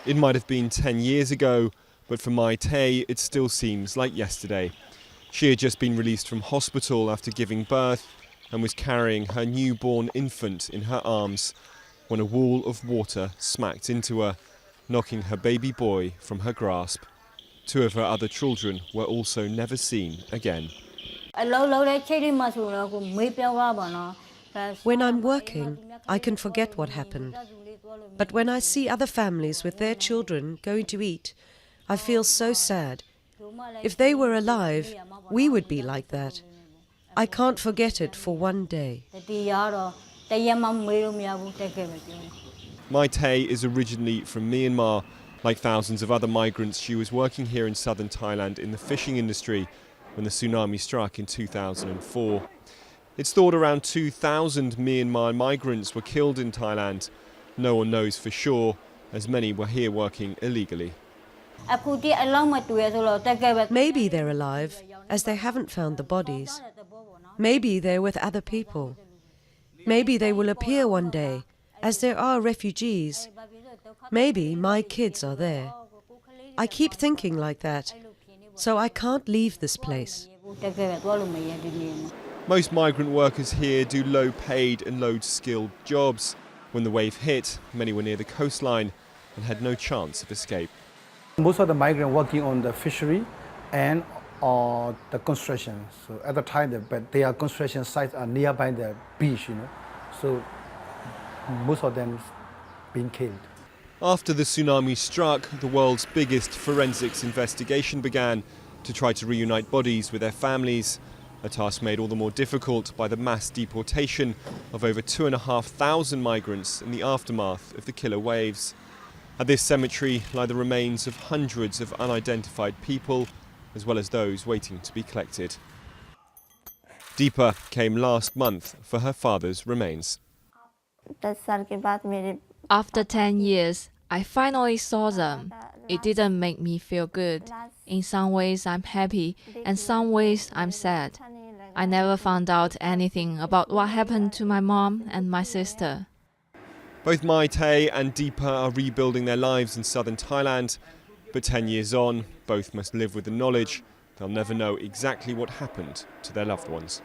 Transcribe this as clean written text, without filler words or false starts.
It might have been 10 years ago, but for Mai Tay, it still seems like yesterday. She had just been released from hospital after giving birth and was carrying her newborn infant in her arms when a wall of water smacked into her, knocking her baby boy from her grasp. Two of her other children were also never seen again. When I'm working, I can forget what happened. But when I see other families with their children going to eat, I feel so sad. If they were alive, we would be like that. I can't forget it for one day. Mai Tay is originally from Myanmar. Like thousands of other migrants, she was working here in southern Thailand in the fishing industry when the tsunami struck in 2004. It's thought around 2,000 Myanmar migrants were killed in Thailand. No one knows for sure, as many were here working illegally. Maybe they're alive, as they haven't found the bodies. Maybe they're with other people. Maybe they will appear one day, as there are refugees. Maybe my kids are there. I keep thinking like that, so I can't leave this place. Most migrant workers here do low-paid and low-skilled jobs. When the wave hit, many were near the coastline and had no chance of escape. Most of the migrants working on the fishery and the construction. So at the time, but their construction sites are nearby the beach, So most of them being killed. After the tsunami struck, the world's biggest forensics investigation began to try to reunite bodies with their families, a task made all the more difficult by the mass deportation of over 2,500 migrants in the aftermath of the killer waves. At this cemetery lie the remains of hundreds of unidentified people, as well as those waiting to be collected. Deepa came last month for her father's remains. After 10 years, I finally saw them. It didn't make me feel good. In some ways I'm happy, and some ways I'm sad. I never found out anything about what happened to my mom and my sister. Both Mai Tay and Deepa are rebuilding their lives in southern Thailand, but 10 years on, both must live with the knowledge they'll never know exactly what happened to their loved ones.